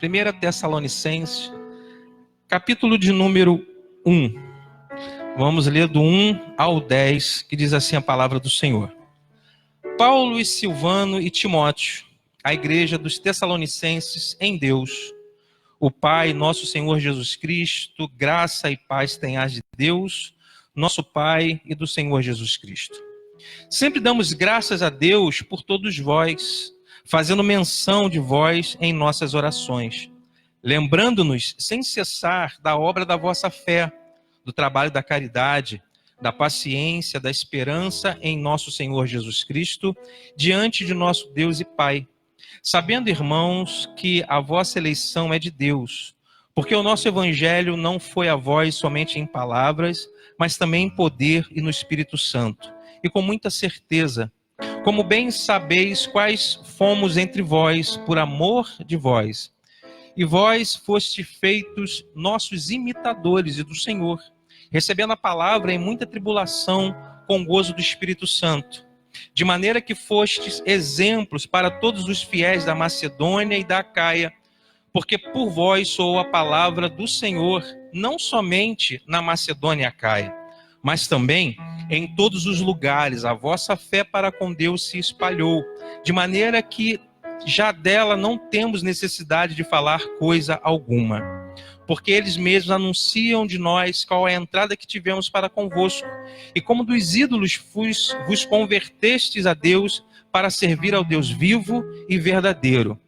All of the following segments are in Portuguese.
1 Tessalonicenses, capítulo de número 1. Vamos ler do 1 ao 10, que diz assim a palavra do Senhor. Paulo e Silvano e Timóteo, a igreja dos Tessalonicenses em Deus, o Pai, nosso Senhor Jesus Cristo, graça e paz tenhas de Deus, nosso Pai, e do Senhor Jesus Cristo. Sempre damos graças a Deus por todos vós, fazendo menção de vós em nossas orações, lembrando-nos sem cessar da obra da vossa fé, do trabalho da caridade, da paciência, da esperança em nosso Senhor Jesus Cristo, diante de nosso Deus e Pai. Sabendo, irmãos, que a vossa eleição é de Deus, porque o nosso evangelho não foi a vós somente em palavras, mas também em poder e no Espírito Santo, e com muita certeza, como bem sabeis quais fomos entre vós, por amor de vós. E vós foste feitos nossos imitadores e do Senhor, recebendo a palavra em muita tribulação, com gozo do Espírito Santo, de maneira que fostes exemplos para todos os fiéis da Macedônia e da Acaia, porque por vós soou a palavra do Senhor, não somente na Macedônia e Acaia, mas também em todos os lugares. A vossa fé para com Deus se espalhou, de maneira que já dela não temos necessidade de falar coisa alguma, porque eles mesmos anunciam de nós qual é a entrada que tivemos para convosco, e como dos ídolos vos convertestes a Deus para servir ao Deus vivo e verdadeiro,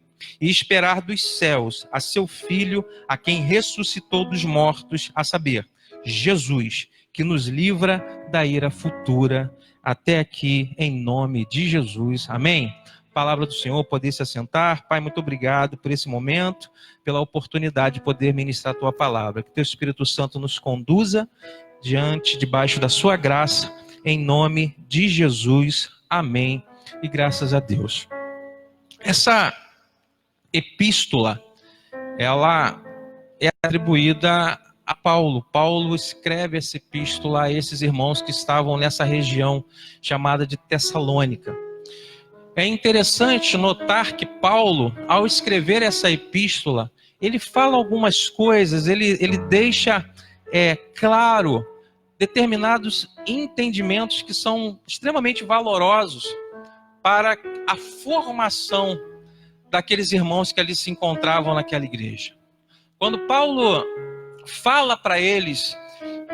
e esperar dos céus a seu Filho, a quem ressuscitou dos mortos, a saber, Jesus, que nos livra da ira futura. Até aqui, em nome de Jesus. Amém? Palavra do Senhor, poder se assentar. Pai, muito obrigado por esse momento, pela oportunidade de poder ministrar a tua palavra. Que teu Espírito Santo nos conduza debaixo da sua graça, em nome de Jesus. Amém. E graças a Deus. Essa epístola, ela é atribuída a Paulo. Paulo escreve essa epístola a esses irmãos que estavam nessa região chamada de Tessalônica. É interessante notar que Paulo, ao escrever essa epístola, ele fala algumas coisas, ele deixa claro determinados entendimentos que são extremamente valorosos para a formação daqueles irmãos que ali se encontravam naquela igreja. Quando Paulo fala para eles,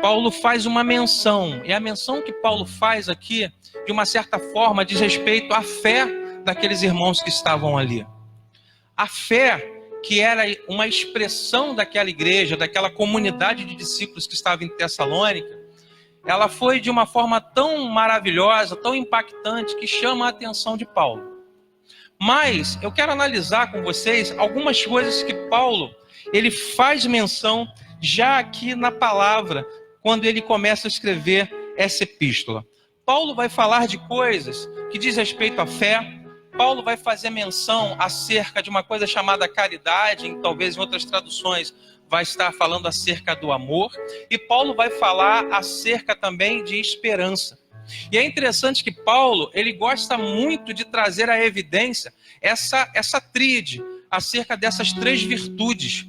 Paulo faz uma menção, e a menção que Paulo faz aqui, de uma certa forma, diz respeito à fé daqueles irmãos que estavam ali. A fé que era uma expressão daquela igreja, daquela comunidade de discípulos que estava em Tessalônica, ela foi de uma forma tão maravilhosa, tão impactante, que chama a atenção de Paulo. Mas eu quero analisar com vocês algumas coisas que Paulo, ele faz menção já aqui na palavra, quando ele começa a escrever essa epístola. Paulo vai falar de coisas que diz respeito à fé. Paulo vai fazer menção acerca de uma coisa chamada caridade, talvez em outras traduções vai estar falando acerca do amor. E Paulo vai falar acerca também de esperança. E é interessante que Paulo, ele gosta muito de trazer à evidência essa tríade, acerca dessas três virtudes.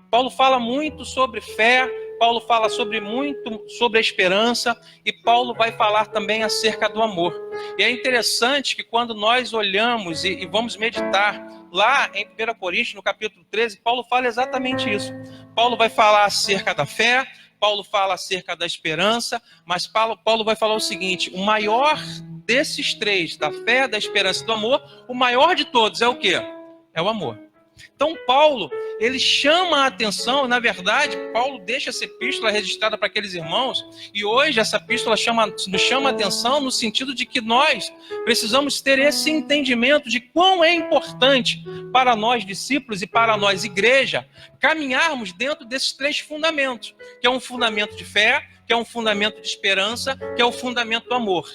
Paulo fala muito sobre fé, Paulo fala muito sobre a esperança, e Paulo vai falar também acerca do amor. E é interessante que quando nós olhamos e vamos meditar lá em 1 Coríntios, no capítulo 13, Paulo fala exatamente isso. Paulo vai falar acerca da fé, Paulo fala acerca da esperança, mas Paulo vai falar o seguinte: o maior desses três, da fé, da esperança e do amor, o maior de todos é o quê? É o amor. Então Paulo, ele chama a atenção, na verdade, Paulo deixa essa epístola registrada para aqueles irmãos, e hoje essa epístola nos chama a atenção no sentido de que nós precisamos ter esse entendimento de quão é importante para nós discípulos e para nós igreja, caminharmos dentro desses três fundamentos, que é um fundamento de fé, que é um fundamento de esperança, que é o fundamento do amor.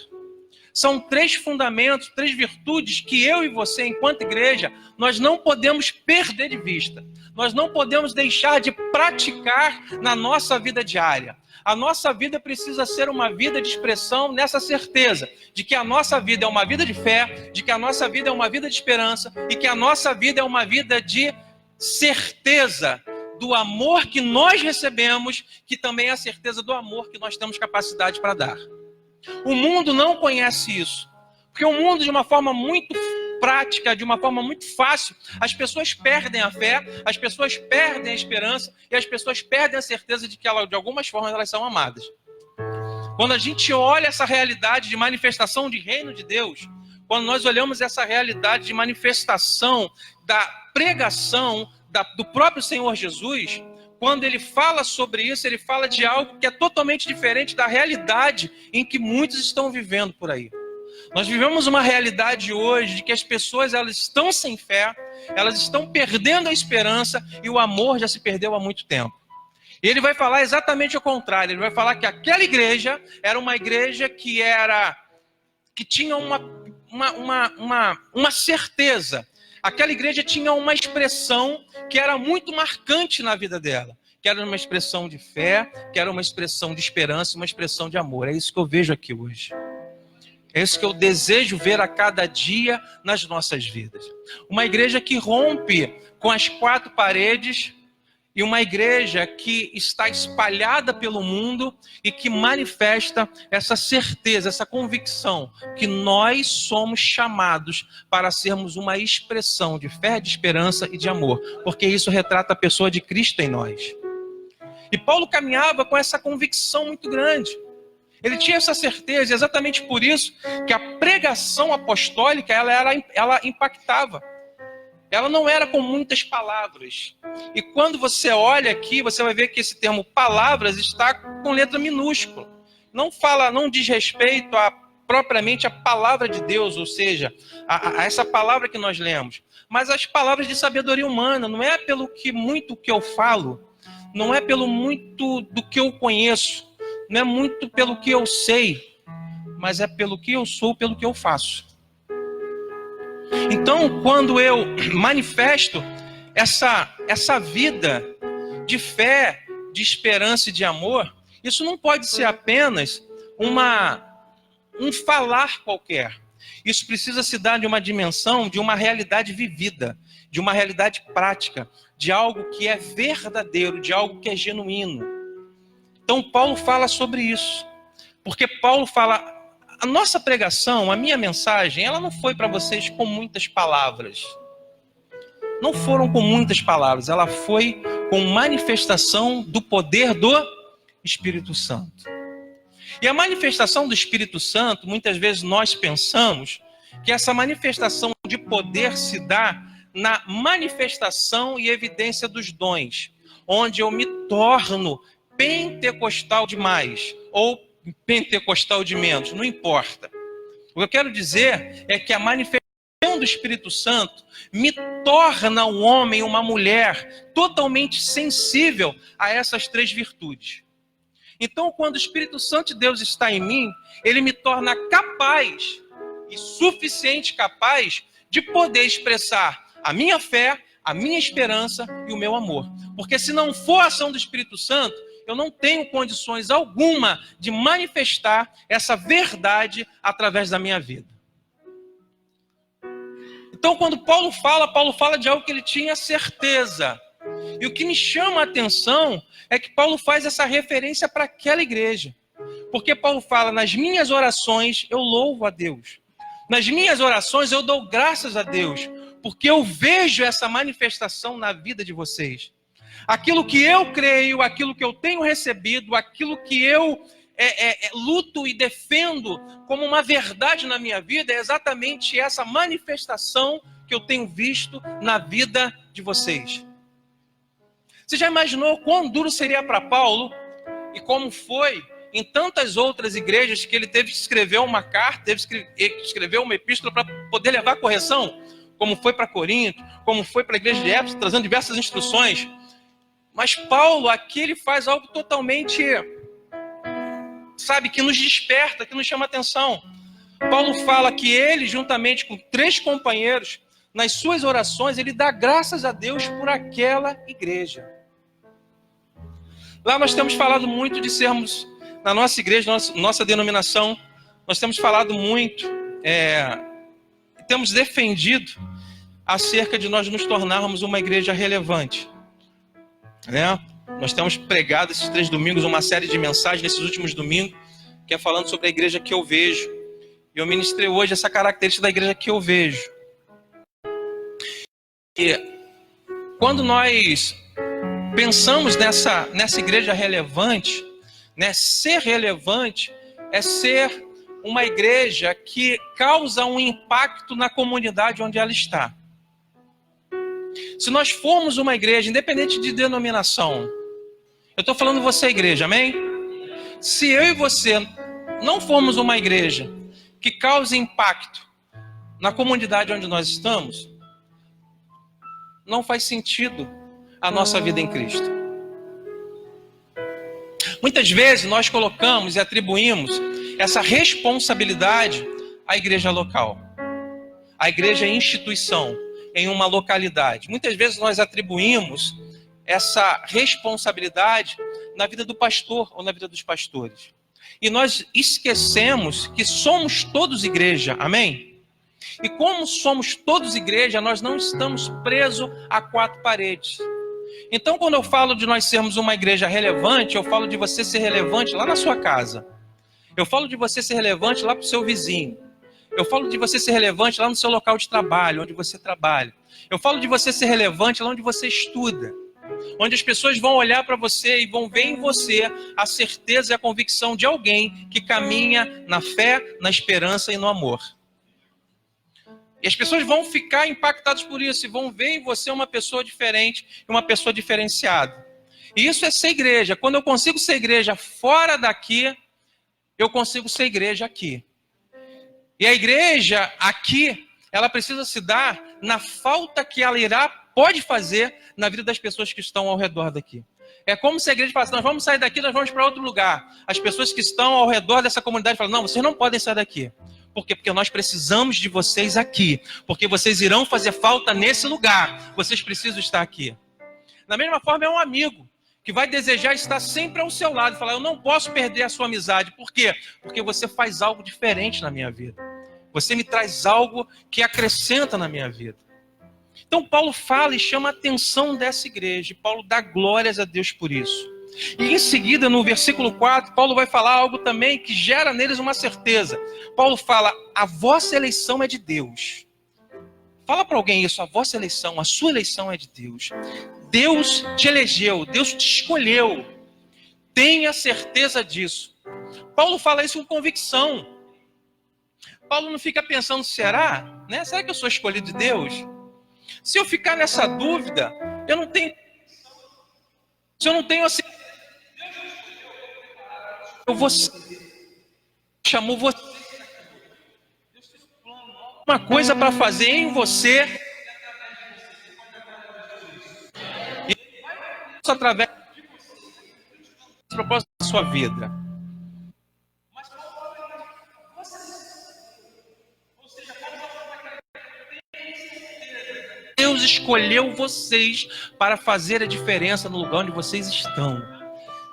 São três fundamentos, três virtudes que eu e você, enquanto igreja, nós não podemos perder de vista. Nós não podemos deixar de praticar na nossa vida diária. A nossa vida precisa ser uma vida de expressão nessa certeza de que a nossa vida é uma vida de fé, de que a nossa vida é uma vida de esperança e que a nossa vida é uma vida de certeza do amor que nós recebemos, que também é a certeza do amor que nós temos capacidade para dar. O mundo não conhece isso, porque o mundo, de uma forma muito prática, de uma forma muito fácil, as pessoas perdem a fé, as pessoas perdem a esperança e as pessoas perdem a certeza de que de algumas formas elas são amadas. Quando a gente olha essa realidade de manifestação de reino de Deus, quando nós olhamos essa realidade de manifestação da pregação do próprio Senhor Jesus, quando ele fala sobre isso, ele fala de algo que é totalmente diferente da realidade em que muitos estão vivendo por aí. Nós vivemos uma realidade hoje de que as pessoas elas estão sem fé, elas estão perdendo a esperança e o amor já se perdeu há muito tempo. E ele vai falar exatamente o contrário. Ele vai falar que aquela igreja era uma igreja que tinha uma certeza. Aquela igreja tinha uma expressão que era muito marcante na vida dela, que era uma expressão de fé, que era uma expressão de esperança, uma expressão de amor. É isso que eu vejo aqui hoje. É isso que eu desejo ver a cada dia nas nossas vidas. Uma igreja que rompe com as quatro paredes e uma igreja que está espalhada pelo mundo e que manifesta essa certeza, essa convicção que nós somos chamados para sermos uma expressão de fé, de esperança e de amor, porque isso retrata a pessoa de Cristo em nós. E Paulo caminhava com essa convicção muito grande. Ele tinha essa certeza, exatamente por isso que a pregação apostólica ela impactava. Ela não era com muitas palavras. E quando você olha aqui, você vai ver que esse termo palavras está com letra minúscula. Não diz respeito propriamente à palavra de Deus, ou seja, a essa palavra que nós lemos, mas as palavras de sabedoria humana. Não é pelo que muito que eu falo, não é pelo muito do que eu conheço, não é muito pelo que eu sei, mas é pelo que eu sou, pelo que eu faço. Então, quando eu manifesto essa vida de fé, de esperança e de amor, isso não pode ser apenas um falar qualquer. Isso precisa se dar de uma dimensão, de uma realidade vivida, de uma realidade prática, de algo que é verdadeiro, de algo que é genuíno. Então, Paulo fala sobre isso, porque Paulo fala... A nossa pregação, a minha mensagem, ela não foi para vocês com muitas palavras. Não foram com muitas palavras, ela foi com manifestação do poder do Espírito Santo. E a manifestação do Espírito Santo, muitas vezes nós pensamos que essa manifestação de poder se dá na manifestação e evidência dos dons, onde eu me torno pentecostal demais, ou pentecostal de menos, não importa. O que eu quero dizer é que a manifestação do Espírito Santo me torna um homem, uma mulher totalmente sensível a essas três virtudes. Então, quando o Espírito Santo de Deus está em mim, ele me torna capaz e suficiente capaz de poder expressar a minha fé, a minha esperança e o meu amor. Porque se não for a ação do Espírito Santo, eu não tenho condições alguma de manifestar essa verdade através da minha vida. Então, quando Paulo fala de algo que ele tinha certeza. E o que me chama a atenção é que Paulo faz essa referência para aquela igreja. Porque Paulo fala, nas minhas orações eu louvo a Deus. Nas minhas orações eu dou graças a Deus. Porque eu vejo essa manifestação na vida de vocês. Aquilo que eu creio, aquilo que eu tenho recebido, aquilo que eu luto e defendo como uma verdade na minha vida, é exatamente essa manifestação que eu tenho visto na vida de vocês. Você já imaginou quão duro seria para Paulo e como foi em tantas outras igrejas que ele teve que escrever uma carta, teve que escrever uma epístola para poder levar correção? Como foi para Corinto, como foi para a igreja de Éfeso, trazendo diversas instruções. Mas Paulo aqui ele faz algo totalmente, que nos desperta, que nos chama atenção. Paulo fala que ele, juntamente com 3 companheiros, nas suas orações, ele dá graças a Deus por aquela igreja. Lá nós temos falado muito de sermos, na nossa igreja, nossa denominação, nós temos falado muito, temos defendido acerca de nós nos tornarmos uma igreja relevante, né? Nós temos pregado esses 3 domingos uma série de mensagens nesses últimos domingos, que é falando sobre a igreja que eu vejo. E eu ministrei hoje essa característica da igreja que eu vejo. E quando nós pensamos nessa igreja relevante, né, ser relevante é ser uma igreja que causa um impacto na comunidade onde ela está. Se nós formos uma igreja, independente de denominação, eu estou falando você, igreja, amém? Se eu e você não formos uma igreja que cause impacto na comunidade onde nós estamos, não faz sentido a nossa vida em Cristo. Muitas vezes nós colocamos e atribuímos essa responsabilidade à igreja local, à igreja instituição em uma localidade. Muitas vezes nós atribuímos essa responsabilidade na vida do pastor ou na vida dos pastores. E nós esquecemos que somos todos igreja, amém? E como somos todos igreja, nós não estamos presos a 4 paredes. Então, quando eu falo de nós sermos uma igreja relevante, eu falo de você ser relevante lá na sua casa. Eu falo de você ser relevante lá para o seu vizinho. Eu falo de você ser relevante lá no seu local de trabalho, onde você trabalha. Eu falo de você ser relevante lá onde você estuda. Onde as pessoas vão olhar para você e vão ver em você a certeza e a convicção de alguém que caminha na fé, na esperança e no amor. E as pessoas vão ficar impactadas por isso e vão ver em você uma pessoa diferente e uma pessoa diferenciada. E isso é ser igreja. Quando eu consigo ser igreja fora daqui, eu consigo ser igreja aqui. E a igreja aqui, ela precisa se dar na falta que ela pode fazer na vida das pessoas que estão ao redor daqui. É como se a igreja falasse, nós vamos sair daqui, nós vamos para outro lugar. As pessoas que estão ao redor dessa comunidade falam, não, vocês não podem sair daqui. Por quê? Porque nós precisamos de vocês aqui. Porque vocês irão fazer falta nesse lugar. Vocês precisam estar aqui. Da mesma forma, é um amigo que vai desejar estar sempre ao seu lado. Falar, eu não posso perder a sua amizade. Por quê? Porque você faz algo diferente na minha vida. Você me traz algo que acrescenta na minha vida. Então, Paulo fala e chama a atenção dessa igreja. E Paulo dá glórias a Deus por isso. E em seguida, no versículo 4, Paulo vai falar algo também que gera neles uma certeza. Paulo fala, a vossa eleição é de Deus. Fala para alguém isso, a vossa eleição, a sua eleição é de Deus. Deus te elegeu, Deus te escolheu. Tenha certeza disso. Paulo fala isso com convicção. Paulo não fica pensando, será? Né? Será que eu sou escolhido de Deus? Se eu ficar nessa dúvida, eu não tenho... Se eu não tenho assim... Eu vou... Chamou você... Uma coisa para fazer em você... E isso através do propósito da sua vida. Deus escolheu vocês para fazer a diferença no lugar onde vocês estão.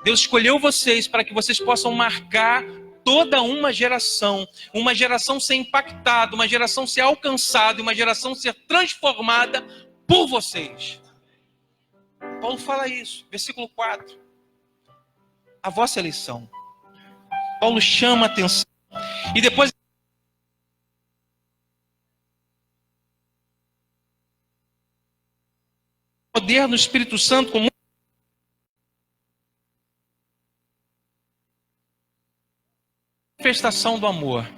Deus escolheu vocês para que vocês possam marcar toda uma geração ser impactada, uma geração ser alcançada, uma geração ser transformada por vocês. Paulo fala isso, versículo 4. A vossa eleição. Paulo chama a atenção. E depois poder no Espírito Santo com manifestação do amor.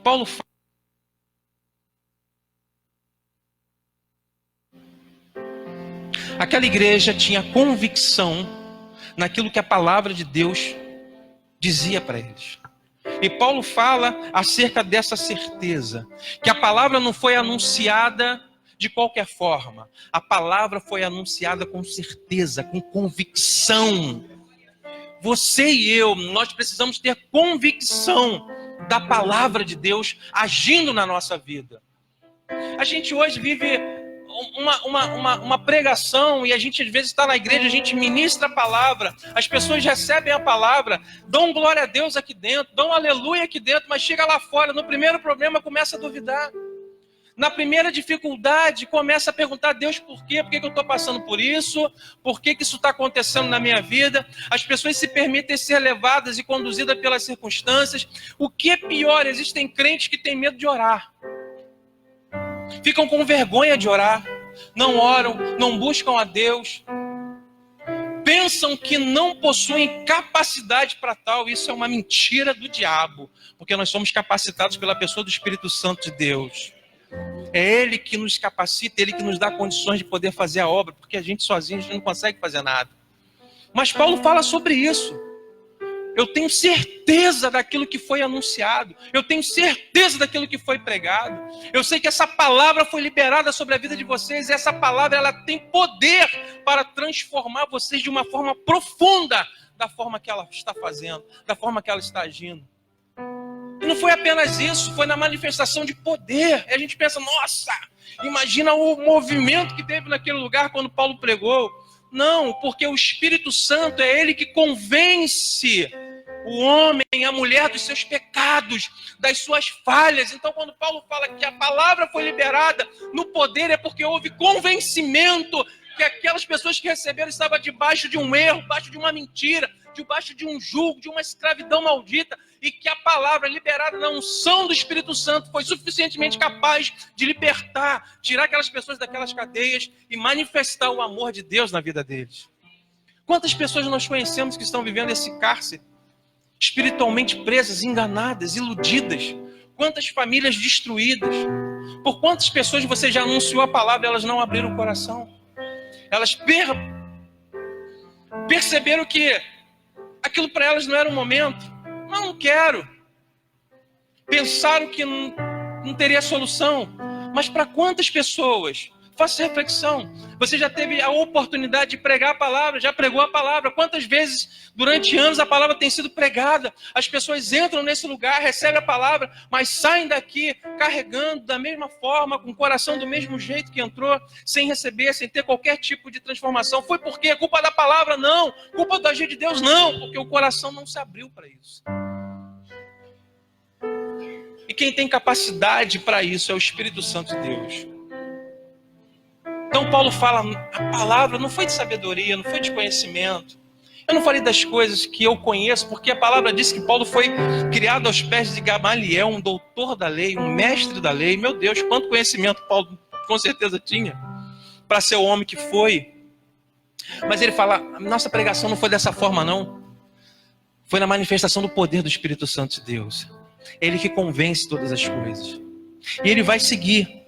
Paulo fala aquela igreja tinha convicção naquilo que a palavra de Deus dizia para eles. E Paulo fala acerca dessa certeza, que a palavra não foi anunciada de qualquer forma. A palavra foi anunciada com certeza, com convicção. Você e eu, nós precisamos ter convicção da palavra de Deus agindo na nossa vida. A gente hoje vive uma pregação e a gente às vezes está na igreja, a gente ministra a palavra, as pessoas recebem a palavra, dão glória a Deus aqui dentro, dão aleluia aqui dentro, mas chega lá fora, no primeiro problema começa a duvidar. Na primeira dificuldade, começa a perguntar a Deus por quê? Por que eu estou passando por isso? Por que isso está acontecendo na minha vida? As pessoas se permitem ser levadas e conduzidas pelas circunstâncias. O que é pior, existem crentes que têm medo de orar. Ficam com vergonha de orar. Não oram, não buscam a Deus. Pensam que não possuem capacidade para tal. Isso é uma mentira do diabo. Porque nós somos capacitados pela pessoa do Espírito Santo de Deus. É Ele que nos capacita, Ele que nos dá condições de poder fazer a obra, porque a gente sozinho a gente não consegue fazer nada. Mas Paulo fala sobre isso. Eu tenho certeza daquilo que foi anunciado. Eu tenho certeza daquilo que foi pregado. Eu sei que essa palavra foi liberada sobre a vida de vocês. E essa palavra ela tem poder para transformar vocês de uma forma profunda da forma que ela está fazendo, da forma que ela está agindo. E não foi apenas isso, foi na manifestação de poder. E a gente pensa, nossa, imagina o movimento que teve naquele lugar quando Paulo pregou. Não, porque o Espírito Santo é Ele que convence o homem, a mulher dos seus pecados, das suas falhas. Então, quando Paulo fala que a palavra foi liberada no poder, é porque houve convencimento que aquelas pessoas que receberam estavam debaixo de um erro, debaixo de uma mentira, debaixo de um jugo, de uma escravidão maldita, e que a palavra liberada na unção do Espírito Santo foi suficientemente capaz de libertar, tirar aquelas pessoas daquelas cadeias e manifestar o amor de Deus na vida deles. Quantas pessoas nós conhecemos que estão vivendo esse cárcere, espiritualmente presas, enganadas, iludidas? Quantas famílias destruídas? Por quantas pessoas você já anunciou a palavra e elas não abriram o coração? Elas perceberam que aquilo para elas não era um momento. Não quero. Pensaram que não teria solução. Mas para quantas pessoas? Faça reflexão. Você já teve a oportunidade de pregar a palavra, já pregou a palavra. Quantas vezes, durante anos, a palavra tem sido pregada? As pessoas entram nesse lugar, recebem a palavra, mas saem daqui carregando da mesma forma, com o coração do mesmo jeito que entrou, sem receber, sem ter qualquer tipo de transformação. Foi porque é culpa da palavra? Não. Culpa do agir de Deus? Não. Porque o coração não se abriu para isso. E quem tem capacidade para isso é o Espírito Santo de Deus. Então Paulo fala, a palavra não foi de sabedoria, não foi de conhecimento. Eu não falei das coisas que eu conheço, porque a palavra diz que Paulo foi criado aos pés de Gamaliel, um doutor da lei, um mestre da lei. Meu Deus, quanto conhecimento Paulo com certeza tinha para ser o homem que foi. Mas ele fala, nossa pregação não foi dessa forma não. Foi na manifestação do poder do Espírito Santo de Deus. Ele que convence todas as coisas. E ele vai seguir.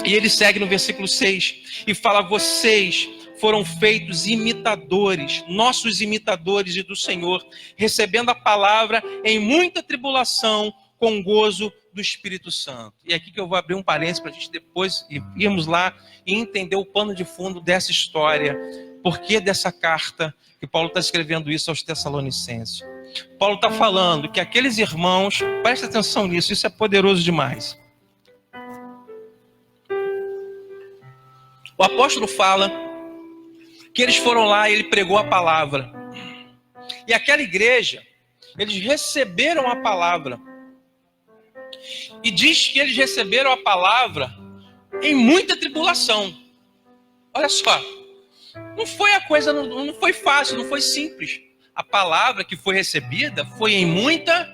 E ele segue no versículo 6 e fala, vocês foram feitos imitadores, nossos imitadores e do Senhor, recebendo a palavra em muita tribulação, com gozo do Espírito Santo. E aqui que eu vou abrir um parênteses para a gente depois irmos lá e entender o pano de fundo dessa história. Por que dessa carta que Paulo está escrevendo isso aos Tessalonicenses? Paulo está falando que aqueles irmãos, presta atenção nisso, isso é poderoso demais. O apóstolo fala que eles foram lá e ele pregou a palavra. E aquela igreja, eles receberam a palavra. E diz que eles receberam a palavra em muita tribulação. Olha só, não foi a coisa, não foi fácil, não foi simples. A palavra que foi recebida foi em muita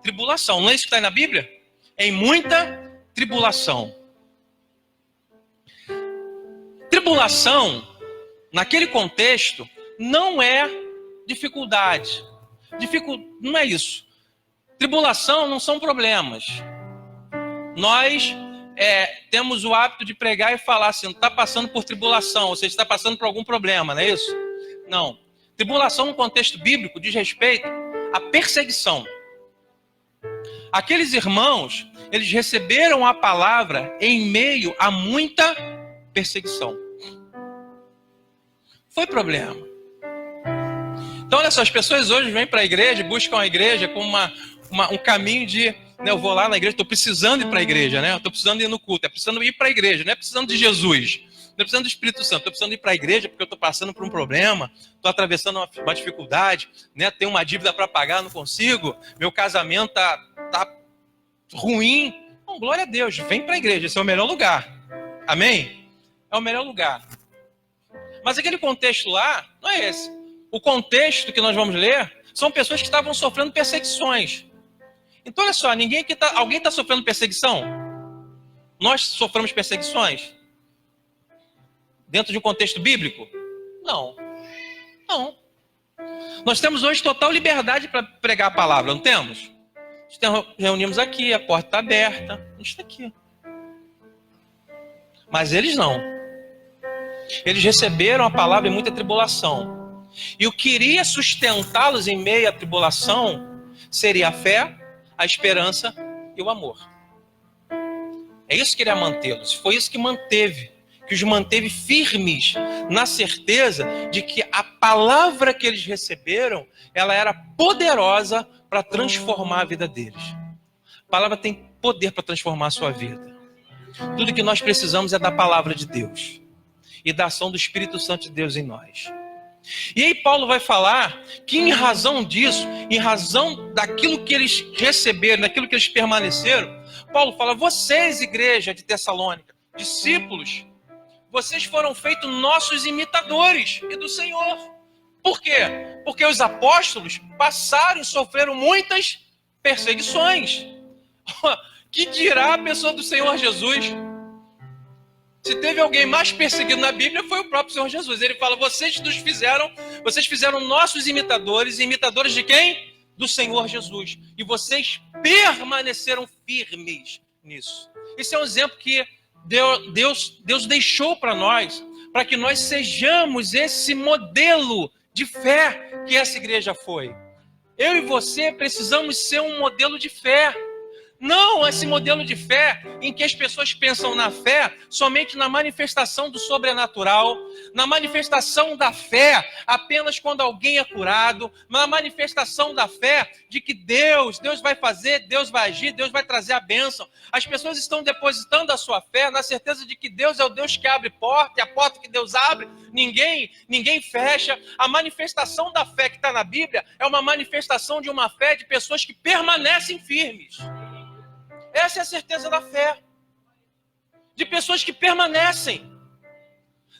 tribulação. Não é isso que está aí na Bíblia? Em muita tribulação. Tribulação, naquele contexto, não é dificuldade. Não é isso. Tribulação não são problemas. Nós temos o hábito de pregar e falar assim, não está passando por tribulação, ou seja, está passando por algum problema, não é isso? Não. Tribulação no contexto bíblico diz respeito à perseguição. Aqueles irmãos, eles receberam a palavra em meio a muita perseguição. Foi problema. Então, olha só, as pessoas hoje vêm para a igreja, buscam a igreja como um caminho de, né, eu vou lá na igreja, estou precisando ir para a igreja, né? Estou precisando ir no culto, é precisando ir para a igreja, não é precisando de Jesus, não é precisando do Espírito Santo, estou precisando ir para a igreja porque eu estou passando por um problema, estou atravessando uma dificuldade, né? Tenho uma dívida para pagar, não consigo, meu casamento tá ruim. Bom, glória a Deus, vem para a igreja, esse é o melhor lugar. Amém? É o melhor lugar. Mas aquele contexto lá, não é esse. O contexto que nós vamos ler são pessoas que estavam sofrendo perseguições. Então, olha só, alguém está sofrendo perseguição? Nós sofremos perseguições? Dentro de um contexto bíblico? Não. Não. Nós temos hoje total liberdade para pregar a palavra, não temos? Nós reunimos aqui, a porta está aberta, a gente está aqui. Mas eles não. Eles receberam a palavra em muita tribulação. E o que iria sustentá-los em meio à tribulação seria a fé, a esperança e o amor. É isso que iria mantê-los. Foi isso que os manteve firmes na certeza de que a palavra que eles receberam, ela era poderosa para transformar a vida deles. A palavra tem poder para transformar a sua vida. Tudo que nós precisamos é da palavra de Deus e da ação do Espírito Santo de Deus em nós. E aí Paulo vai falar que em razão disso, em razão daquilo que eles receberam, daquilo que eles permaneceram, Paulo fala, vocês, igreja de Tessalônica, discípulos, vocês foram feitos nossos imitadores e do Senhor. Por quê? Porque os apóstolos passaram e sofreram muitas perseguições. Que dirá a pessoa do Senhor Jesus? Se teve alguém mais perseguido na Bíblia, foi o próprio Senhor Jesus. Ele fala, vocês fizeram nossos imitadores. E imitadores de quem? Do Senhor Jesus. E vocês permaneceram firmes nisso. Esse é um exemplo que Deus deixou para nós, para que nós sejamos esse modelo de fé que essa igreja foi. Eu e você precisamos ser um modelo de fé. Não esse modelo de fé em que as pessoas pensam na fé somente na manifestação do sobrenatural, na manifestação da fé apenas quando alguém é curado, na manifestação da fé de que Deus vai fazer, Deus vai agir, Deus vai trazer a bênção. As pessoas estão depositando a sua fé na certeza de que Deus é o Deus que abre porta, e a porta que Deus abre, ninguém fecha. A manifestação da fé que está na Bíblia é uma manifestação de uma fé de pessoas que permanecem firmes. Essa é a certeza da fé. De pessoas que permanecem.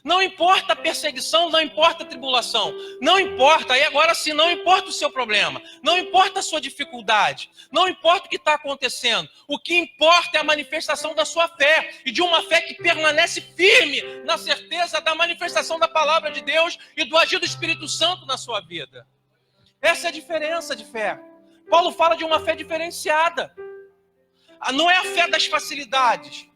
Não importa a perseguição, não importa a tribulação. Não importa, e agora sim, não importa o seu problema. Não importa a sua dificuldade. Não importa o que está acontecendo. O que importa é a manifestação da sua fé. E de uma fé que permanece firme na certeza da manifestação da palavra de Deus e do agir do Espírito Santo na sua vida. Essa é a diferença de fé. Paulo fala de uma fé diferenciada. Não é a fé das facilidades.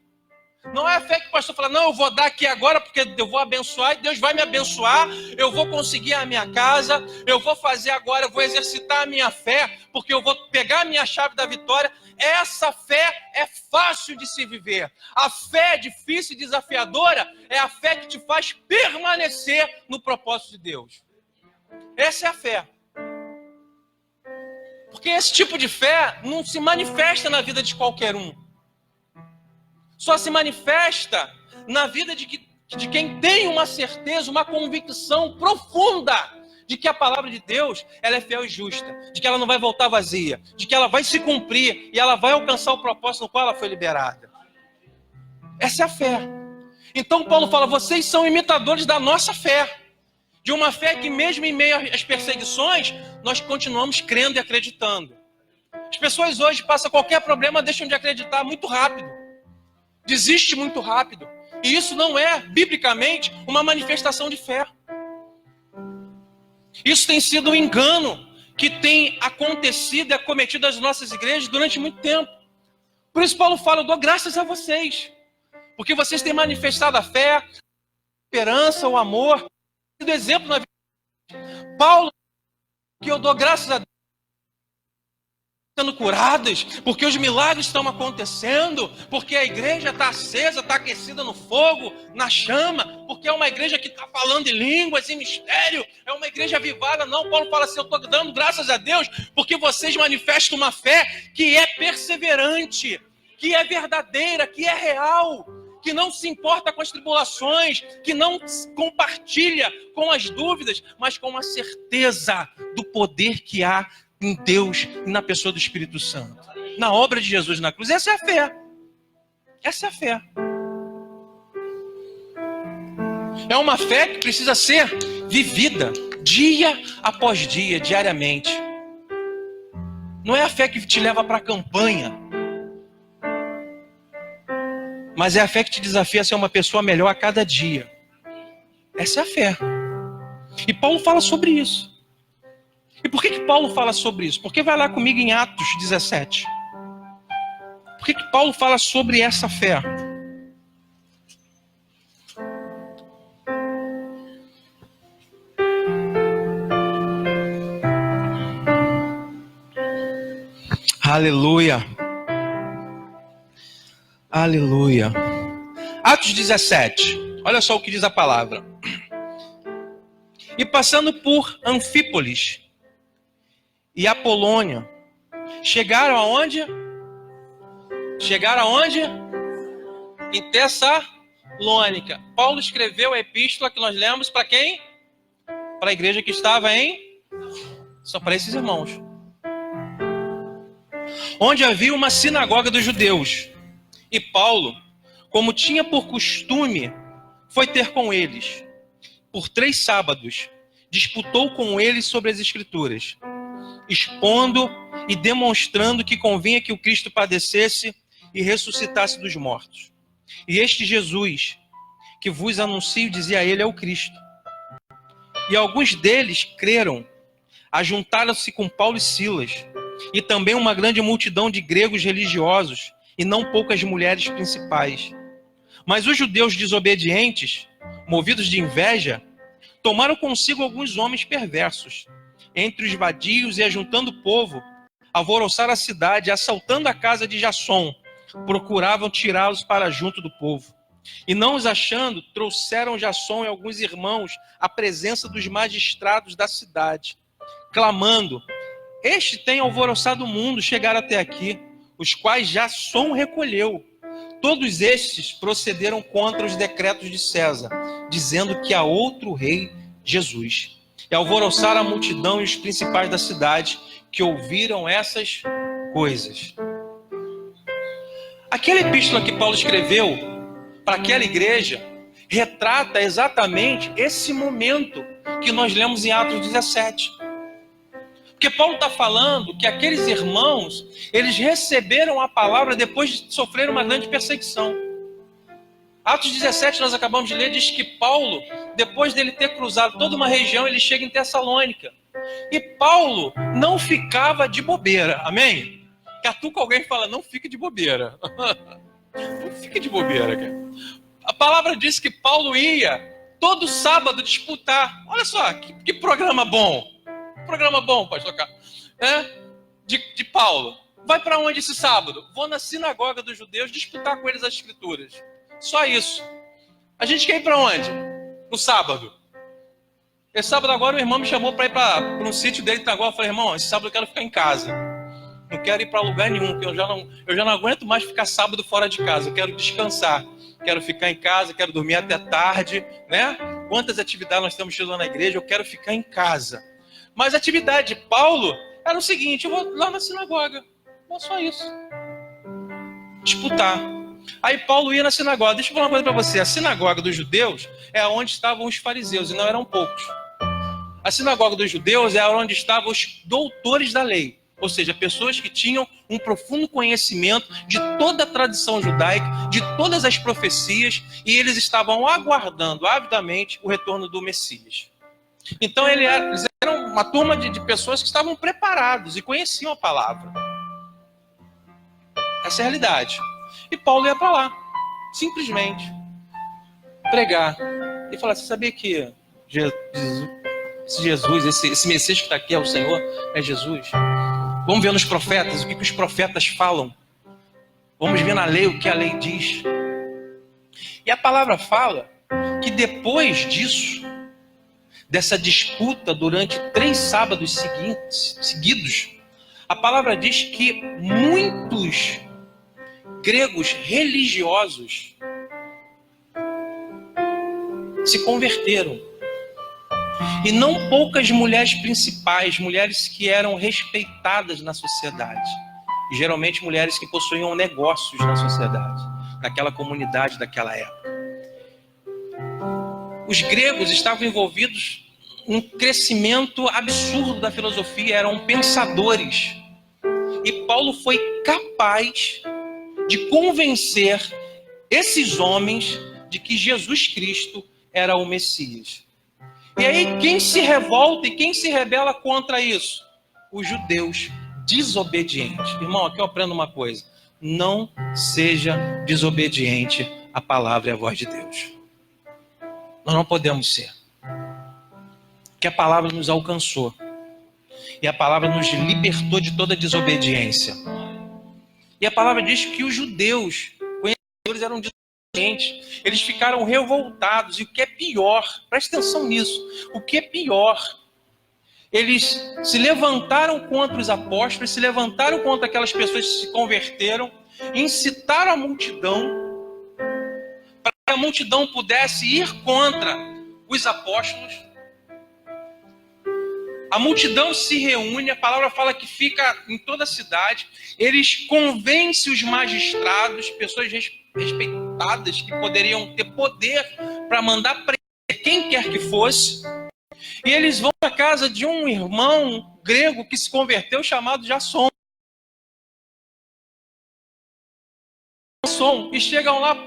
Não é a fé que o pastor fala, não, eu vou dar aqui agora porque eu vou abençoar e Deus vai me abençoar, eu vou conseguir a minha casa, eu vou fazer agora, eu vou exercitar a minha fé, porque eu vou pegar a minha chave da vitória. Essa fé é fácil de se viver. A fé difícil e desafiadora é a fé que te faz permanecer no propósito de Deus. Essa é a fé. Porque esse tipo de fé não se manifesta na vida de qualquer um. Só se manifesta na vida de quem tem uma certeza, uma convicção profunda de que a palavra de Deus ela é fiel e justa, de que ela não vai voltar vazia, de que ela vai se cumprir e ela vai alcançar o propósito no qual ela foi liberada. Essa é a fé. Então Paulo fala, vocês são imitadores da nossa fé. De uma fé que mesmo em meio às perseguições, nós continuamos crendo e acreditando. As pessoas hoje passam qualquer problema, deixam de acreditar muito rápido. Desiste muito rápido. E isso não é, biblicamente, uma manifestação de fé. Isso tem sido um engano que tem acontecido e acometido as nossas igrejas durante muito tempo. Por isso Paulo fala, eu dou graças a vocês. Porque vocês têm manifestado a fé, a esperança, o amor. Do exemplo na vida. Paulo, que eu dou graças a Deus, sendo curadas, porque os milagres estão acontecendo, porque a igreja está acesa, está aquecida no fogo, na chama, porque é uma igreja que está falando em línguas, em mistério, é uma igreja avivada. Não, Paulo fala assim, eu estou dando graças a Deus, porque vocês manifestam uma fé que é perseverante, que é verdadeira, que é real, que não se importa com as tribulações, que não compartilha com as dúvidas, mas com a certeza do poder que há em Deus e na pessoa do Espírito Santo. Na obra de Jesus na cruz. Essa é a fé. Essa é a fé. É uma fé que precisa ser vivida dia após dia, diariamente. Não é a fé que te leva para a campanha, mas é a fé que te desafia a ser uma pessoa melhor a cada dia. Essa é a fé. E Paulo fala sobre isso. E por que Paulo fala sobre isso? Porque vai lá comigo em Atos 17. Por que Paulo fala sobre essa fé? Aleluia. Aleluia. Atos 17. Olha só o que diz a palavra. E passando por Anfípolis e Apolônia, chegaram aonde? Chegaram aonde? Em Tessalônica. Paulo escreveu a epístola que nós lemos para quem? Para a igreja que estava em... Só para esses irmãos. Onde havia uma sinagoga dos judeus. E Paulo, como tinha por costume, foi ter com eles. Por 3 sábados, disputou com eles sobre as Escrituras, expondo e demonstrando que convinha que o Cristo padecesse e ressuscitasse dos mortos. E este Jesus, que vos anuncio, dizia ele, é o Cristo. E alguns deles creram, ajuntaram-se com Paulo e Silas, e também uma grande multidão de gregos religiosos, e não poucas mulheres principais. Mas os judeus desobedientes, movidos de inveja, tomaram consigo alguns homens perversos, entre os vadios, e ajuntando o povo, alvoroçaram a cidade, assaltando a casa de Jasson, procuravam tirá-los para junto do povo. E não os achando, trouxeram Jasson e alguns irmãos à presença dos magistrados da cidade, clamando: este tem alvoroçado o mundo, chegar até aqui, os quais Jasson recolheu. Todos estes procederam contra os decretos de César, dizendo que há outro rei, Jesus. E alvoroçaram a multidão e os principais da cidade, que ouviram essas coisas. Aquela epístola que Paulo escreveu para aquela igreja retrata exatamente esse momento que nós lemos em Atos 17. Porque Paulo está falando que aqueles irmãos, eles receberam a palavra depois de sofrer uma grande perseguição. Atos 17, nós acabamos de ler, diz que Paulo, depois dele ter cruzado toda uma região, ele chega em Tessalônica. E Paulo não ficava de bobeira, amém? Catuca alguém e fala, não fique de bobeira. Não fique de bobeira, cara. A palavra diz que Paulo ia todo sábado disputar. Olha só, que programa bom. Programa bom, pastor Carlos. De Paulo. Vai para onde esse sábado? Vou na sinagoga dos judeus disputar com eles as escrituras. Só isso. A gente quer ir para onde? No sábado. Esse sábado agora o irmão me chamou para ir para um sítio dele em agora. Eu falei, irmão, esse sábado eu quero ficar em casa. Não quero ir para lugar nenhum, porque eu já não aguento mais ficar sábado fora de casa. Eu quero descansar. Quero ficar em casa, quero dormir até tarde, né? Quantas atividades nós estamos tendo lá na igreja, eu quero ficar em casa. Mas a atividade de Paulo era o seguinte, eu vou lá na sinagoga. É só isso. Disputar. Aí Paulo ia na sinagoga. Deixa eu falar uma coisa para você. A sinagoga dos judeus é onde estavam os fariseus, e não eram poucos. A sinagoga dos judeus é onde estavam os doutores da lei. Ou seja, pessoas que tinham um profundo conhecimento de toda a tradição judaica, de todas as profecias, e eles estavam aguardando avidamente o retorno do Messias. Então eles eram uma turma de pessoas que estavam preparados e conheciam a palavra. Essa é a realidade. E Paulo ia para lá, simplesmente, pregar. E falar, você sabia que esse Messias que está aqui é o Senhor? É Jesus? Vamos ver nos profetas, o que os profetas falam. Vamos ver na lei o que a lei diz. E a palavra fala que depois disso, dessa disputa durante 3 sábados seguidos, a palavra diz que muitos gregos religiosos se converteram. E não poucas mulheres principais, mulheres que eram respeitadas na sociedade. E geralmente mulheres que possuíam negócios na sociedade. daquela comunidade daquela época. Os gregos estavam envolvidos num crescimento absurdo da filosofia, eram pensadores. E Paulo foi capaz de convencer esses homens de que Jesus Cristo era o Messias. E aí, quem se revolta e quem se rebela contra isso? Os judeus desobedientes. Irmão, aqui eu aprendo uma coisa. Não seja desobediente à palavra e à voz de Deus. Nós não podemos ser. Porque a palavra nos alcançou. E a palavra nos libertou de toda desobediência. E a palavra diz que os judeus, conhecedores, eram desobedientes. Eles ficaram revoltados. E o que é pior, preste atenção nisso. O que é pior, eles se levantaram contra os apóstolos, se levantaram contra aquelas pessoas que se converteram, incitaram a multidão, para que a multidão pudesse ir contra os apóstolos. A multidão se reúne, a palavra fala que fica em toda a cidade, eles convencem os magistrados, pessoas respeitadas, que poderiam ter poder para mandar prender quem quer que fosse, e eles vão para a casa de um irmão grego que se converteu, chamado Jasson. E chegam lá,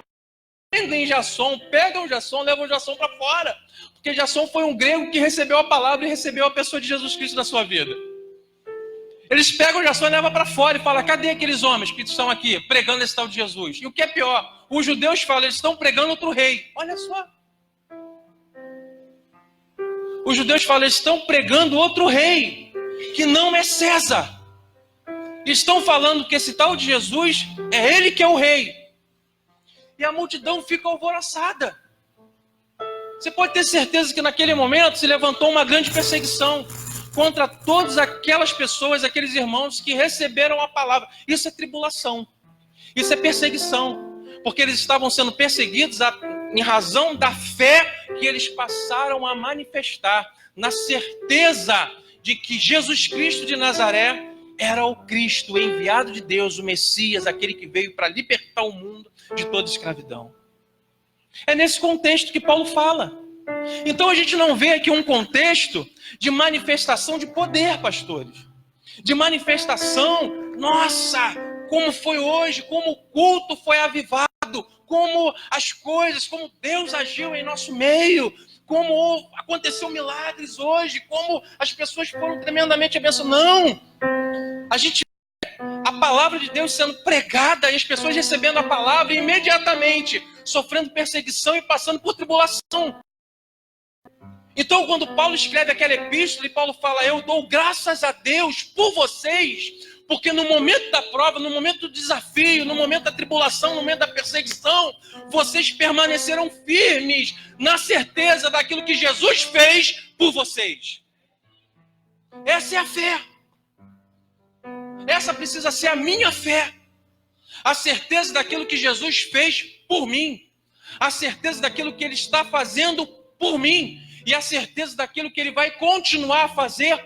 prendem Jasson, pegam Jasson, levam Jasson para fora. Porque Jasson foi um grego que recebeu a palavra e recebeu a pessoa de Jesus Cristo na sua vida. Eles pegam Jasson e levam para fora e falam: cadê aqueles homens que estão aqui pregando esse tal de Jesus? E o que é pior, os judeus falam: eles estão pregando outro rei. Olha só. Os judeus falam: eles estão pregando outro rei, que não é César. Estão falando que esse tal de Jesus é ele que é o rei. E a multidão fica alvoroçada. Você pode ter certeza que naquele momento se levantou uma grande perseguição contra todas aquelas pessoas, aqueles irmãos que receberam a palavra. Isso é tribulação. Isso é perseguição. Porque eles estavam sendo perseguidos em razão da fé que eles passaram a manifestar, na certeza de que Jesus Cristo de Nazaré era o Cristo, o enviado de Deus, o Messias, aquele que veio para libertar o mundo de toda escravidão. É nesse contexto que Paulo fala. Então a gente não vê aqui um contexto de manifestação de poder, pastores. De manifestação, nossa, como foi hoje, como o culto foi avivado, como as coisas, como Deus agiu em nosso meio, como aconteceu milagres hoje, como as pessoas foram tremendamente abençoadas. Não! A gente vê a palavra de Deus sendo pregada e as pessoas recebendo a palavra e imediatamente sofrendo perseguição e passando por tribulação. Então, quando Paulo escreve aquela epístola e Paulo fala: eu dou graças a Deus por vocês, porque no momento da prova, no momento do desafio, no momento da tribulação, no momento da perseguição, vocês permaneceram firmes na certeza daquilo que Jesus fez por vocês. Essa é a fé. Essa precisa ser a minha fé. A certeza daquilo que Jesus fez por mim. A certeza daquilo que Ele está fazendo por mim. E a certeza daquilo que Ele vai continuar a fazer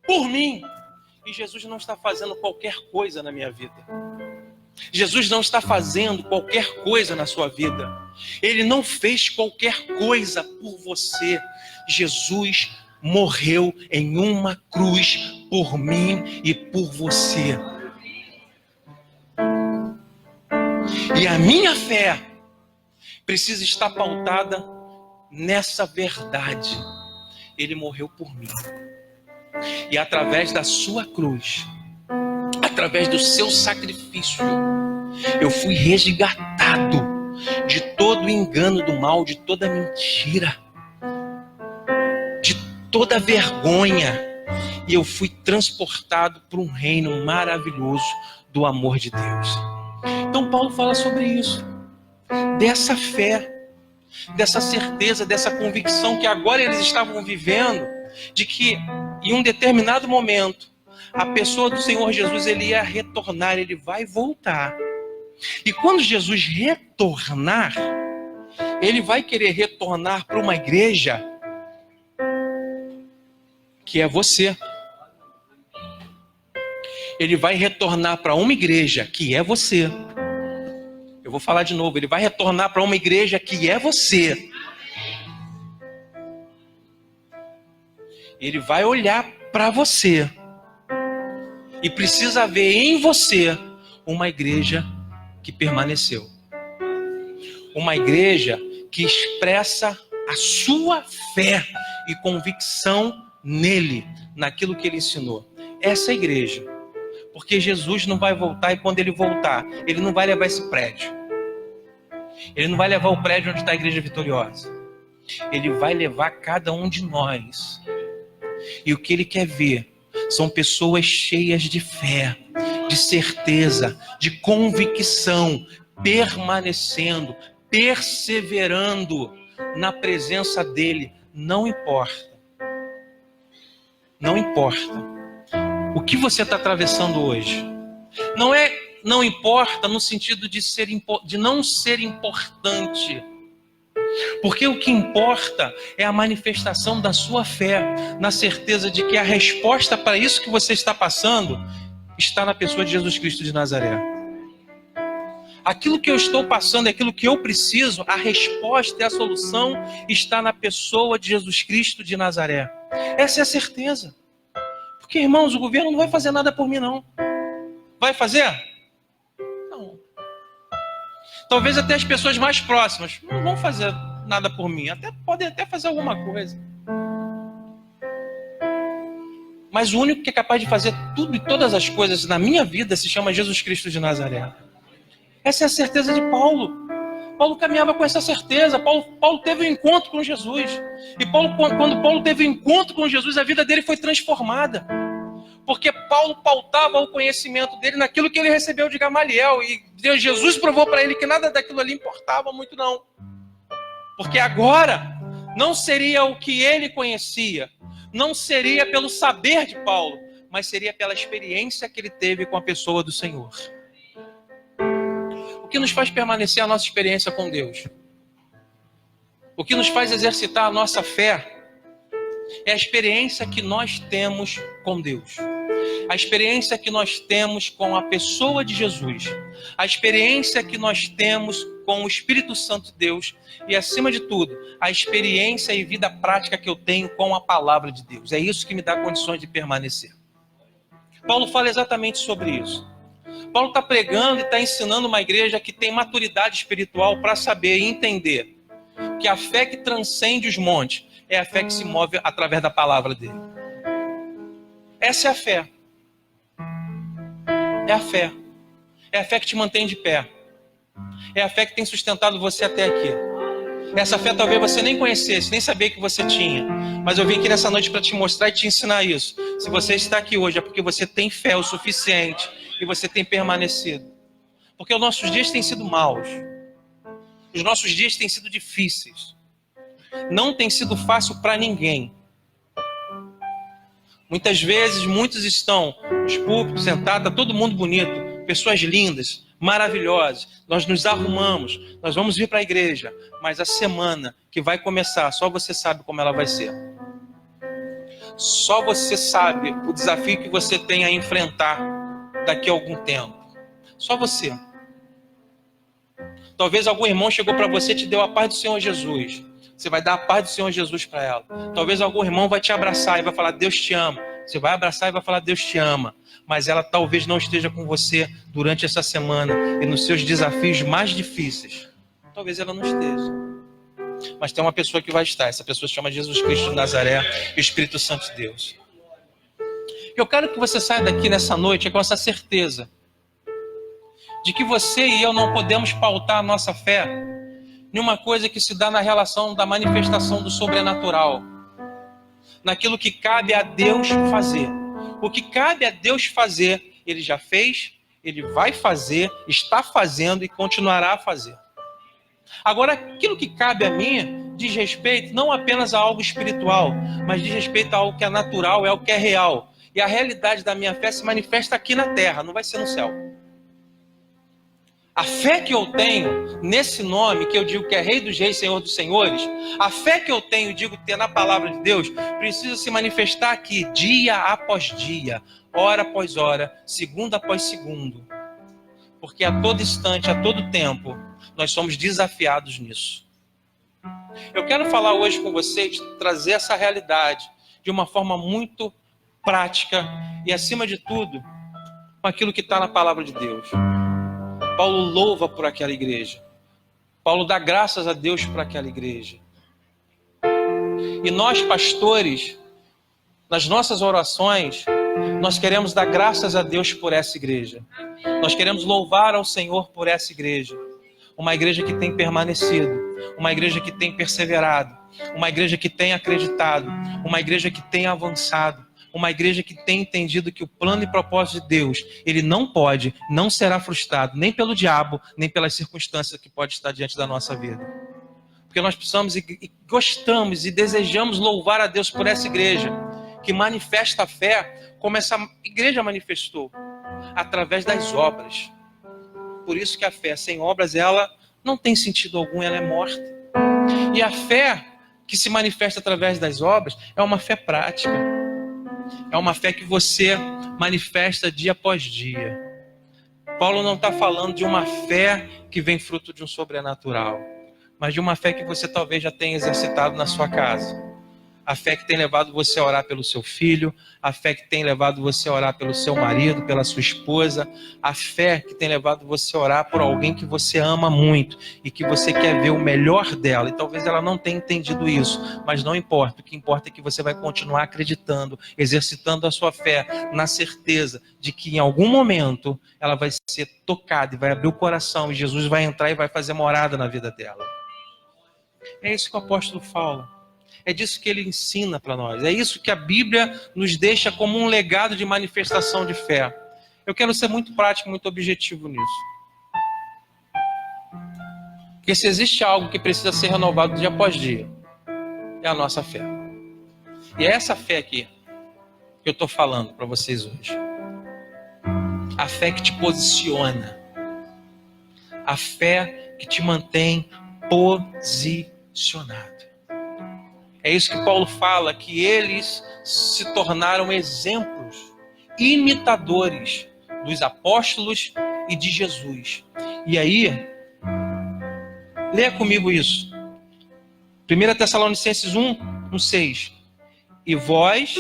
por mim. E Jesus não está fazendo qualquer coisa na minha vida. Jesus não está fazendo qualquer coisa na sua vida. Ele não fez qualquer coisa por você. Jesus morreu em uma cruz por mim e por você. E a minha fé precisa estar pautada nessa verdade. Ele morreu por mim. E através da sua cruz, através do seu sacrifício, eu fui resgatado de todo o engano do mal, de toda mentira, de toda vergonha. E eu fui transportado para um reino maravilhoso do amor de Deus. Então Paulo fala sobre isso, dessa fé, dessa certeza, dessa convicção que agora eles estavam vivendo, de que em um determinado momento a pessoa do Senhor Jesus, ele ia retornar, ele vai voltar. E quando Jesus retornar, ele vai querer retornar para uma igreja que é você. Ele vai retornar para uma igreja que é você. Eu vou falar de novo, ele vai retornar para uma igreja que é você. Ele vai olhar para você e precisa ver em você uma igreja que permaneceu. Uma igreja que expressa a sua fé e convicção nele, naquilo que ele ensinou. Essa é a igreja. Porque Jesus não vai voltar, e quando ele voltar, ele não vai levar esse prédio. Ele não vai levar o prédio onde está a igreja vitoriosa. Ele vai levar cada um de nós. E o que ele quer ver são pessoas cheias de fé, de certeza, de convicção, permanecendo, perseverando na presença dele. Não importa. Não importa o que você está atravessando hoje. Não importa no sentido de não ser importante. Porque o que importa é a manifestação da sua fé, na certeza de que a resposta para isso que você está passando está na pessoa de Jesus Cristo de Nazaré. Aquilo que eu estou passando, aquilo que eu preciso, a resposta e a solução está na pessoa de Jesus Cristo de Nazaré. Essa é a certeza. Porque, irmãos, o governo não vai fazer nada por mim, não. Vai fazer? Não. Talvez até as pessoas mais próximas não vão fazer nada por mim. Podem até fazer alguma coisa. Mas o único que é capaz de fazer tudo e todas as coisas na minha vida se chama Jesus Cristo de Nazaré. Essa é a certeza de Paulo. Paulo caminhava com essa certeza. Paulo teve um encontro com Jesus. E quando Paulo teve um encontro com Jesus, a vida dele foi transformada. Porque Paulo pautava o conhecimento dele naquilo que ele recebeu de Gamaliel. E Jesus provou para ele que nada daquilo ali importava muito, não. Porque agora não seria o que ele conhecia, não seria pelo saber de Paulo, mas seria pela experiência que ele teve com a pessoa do Senhor. O que nos faz permanecer a nossa experiência com Deus? O que nos faz exercitar a nossa fé é a experiência que nós temos com Deus. A experiência que nós temos com a pessoa de Jesus. A experiência que nós temos com o Espírito Santo de Deus. E, acima de tudo, a experiência e vida prática que eu tenho com a palavra de Deus. É isso que me dá condições de permanecer. Paulo fala exatamente sobre isso. Paulo está pregando e está ensinando uma igreja que tem maturidade espiritual para saber e entender que a fé que transcende os montes é a fé que se move através da palavra dele. Essa é a fé. É a fé. É a fé que te mantém de pé. É a fé que tem sustentado você até aqui. Essa fé talvez você nem conhecesse, nem sabia que você tinha. Mas eu vim aqui nessa noite para te mostrar e te ensinar isso. Se você está aqui hoje é porque você tem fé o suficiente e você tem permanecido. Porque os nossos dias têm sido maus. Os nossos dias têm sido difíceis. Não tem sido fácil para ninguém. Muitas vezes, muitos estão nos púlpitos, sentados, todo mundo bonito, pessoas lindas, maravilhosas. Nós nos arrumamos, nós vamos vir para a igreja, mas a semana que vai começar, só você sabe como ela vai ser. Só você sabe o desafio que você tem a enfrentar daqui a algum tempo. Só você. Talvez algum irmão chegou para você e te deu a paz do Senhor Jesus. Você vai dar a paz do Senhor Jesus para ela. Talvez algum irmão vai te abraçar e vai falar, Deus te ama. Você vai abraçar e vai falar, Deus te ama. Mas ela talvez não esteja com você durante essa semana e nos seus desafios mais difíceis. Talvez ela não esteja. Mas tem uma pessoa que vai estar. Essa pessoa se chama Jesus Cristo de Nazaré e o Espírito Santo de Deus. Eu quero que você saia daqui nessa noite com essa certeza de que você e eu não podemos pautar a nossa fé em uma coisa que se dá na relação da manifestação do sobrenatural, naquilo que cabe a Deus fazer. O que cabe a Deus fazer, Ele já fez, Ele vai fazer, está fazendo e continuará a fazer. Agora, aquilo que cabe a mim diz respeito não apenas a algo espiritual, mas diz respeito a algo que é natural, é algo que é real. E a realidade da minha fé se manifesta aqui na terra, não vai ser no céu. A fé que eu tenho nesse nome, que eu digo que é Rei dos Reis, Senhor dos Senhores, a fé que eu tenho, digo ter na palavra de Deus, precisa se manifestar aqui, dia após dia, hora após hora, segundo após segundo. Porque a todo instante, a todo tempo, nós somos desafiados nisso. Eu quero falar hoje com vocês, trazer essa realidade de uma forma muito prática e, acima de tudo, com aquilo que está na palavra de Deus. Paulo louva por aquela igreja. Paulo dá graças a Deus por aquela igreja. E nós, pastores, nas nossas orações, nós queremos dar graças a Deus por essa igreja. Nós queremos louvar ao Senhor por essa igreja. Uma igreja que tem permanecido, uma igreja que tem perseverado, uma igreja que tem acreditado, uma igreja que tem avançado, uma igreja que tem entendido que o plano e propósito de Deus, ele não será frustrado, nem pelo diabo, nem pelas circunstâncias que pode estar diante da nossa vida. Porque nós precisamos e gostamos e desejamos louvar a Deus por essa igreja, que manifesta a fé como essa igreja manifestou, através das obras. Por isso que a fé sem obras, ela não tem sentido algum, ela é morta. E a fé que se manifesta através das obras é uma fé prática. É uma fé que você manifesta dia após dia. Paulo não está falando de uma fé que vem fruto de um sobrenatural, mas de uma fé que você talvez já tenha exercitado na sua casa. A fé que tem levado você a orar pelo seu filho, a fé que tem levado você a orar pelo seu marido, pela sua esposa, a fé que tem levado você a orar por alguém que você ama muito e que você quer ver o melhor dela. E talvez ela não tenha entendido isso, mas não importa. O que importa é que você vai continuar acreditando, exercitando a sua fé, na certeza de que em algum momento ela vai ser tocada e vai abrir o coração e Jesus vai entrar e vai fazer morada na vida dela. É isso que o apóstolo fala. É disso que ele ensina para nós. É isso que a Bíblia nos deixa como um legado de manifestação de fé. Eu quero ser muito prático, muito objetivo nisso. Porque se existe algo que precisa ser renovado dia após dia, é a nossa fé. E é essa fé aqui que eu estou falando para vocês hoje. A fé que te posiciona. A fé que te mantém posicionado. É isso que Paulo fala, que eles se tornaram exemplos, imitadores dos apóstolos e de Jesus. E aí, leia comigo isso. 1 Tessalonicenses 1:6. E vós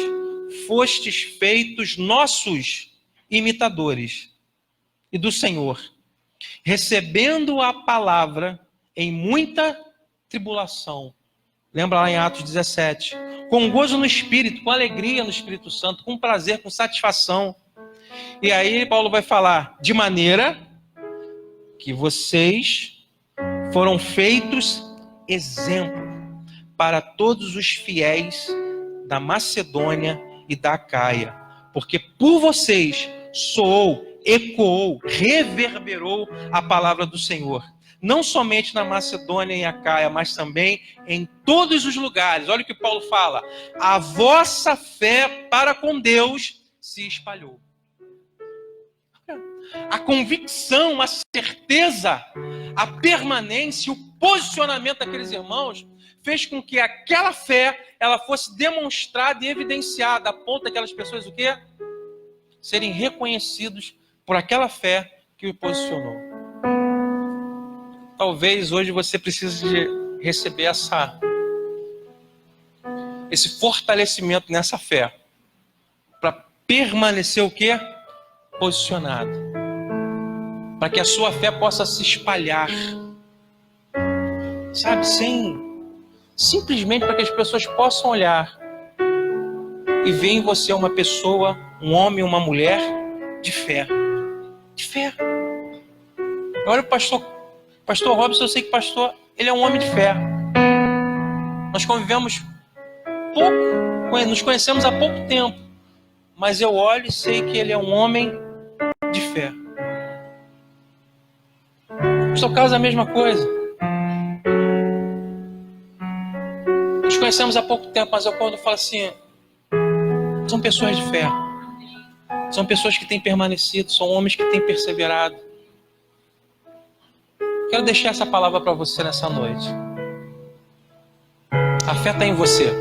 fostes feitos nossos imitadores e do Senhor, recebendo a palavra em muita tribulação. Lembra lá em Atos 17. Com gozo no Espírito, com alegria no Espírito Santo, com prazer, com satisfação. E aí Paulo vai falar, de maneira que vocês foram feitos exemplo para todos os fiéis da Macedônia e da Acaia. Porque por vocês soou, ecoou, reverberou a palavra do Senhor. Não somente na Macedônia e Acaia, mas também em todos os lugares. Olha o que Paulo fala. A vossa fé para com Deus se espalhou. A convicção, a certeza, a permanência, o posicionamento daqueles irmãos fez com que aquela fé ela fosse demonstrada e evidenciada a ponto daquelas pessoas o quê? Serem reconhecidos por aquela fé que o posicionou. Talvez hoje você precise de receber esse fortalecimento nessa fé. Para permanecer o quê? Posicionado. Para que a sua fé possa se espalhar. Sabe, simplesmente para que as pessoas possam olhar e ver em você uma pessoa, um homem, uma mulher de fé. De fé. Olha o Pastor Robson, eu sei que pastor, ele é um homem de fé. Nós convivemos pouco, nos conhecemos há pouco tempo, mas eu olho e sei que ele é um homem de fé. O seu caso é a mesma coisa. Nos conhecemos há pouco tempo, mas eu quando falo assim, são pessoas de fé. São pessoas que têm permanecido, são homens que têm perseverado. Quero deixar essa palavra para você nessa noite. A fé está em você.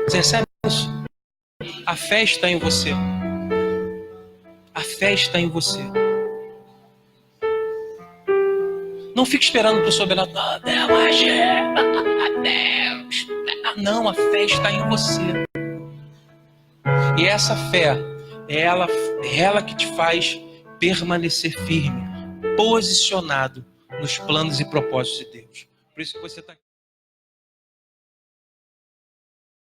Você recebe isso? A fé está em você. A fé está em você. Não fique esperando para o sobrenatural. Deus. Não, a fé está em você. E essa fé, é ela que te faz permanecer firme, posicionado nos planos e propósitos de Deus. Por isso que você está aqui.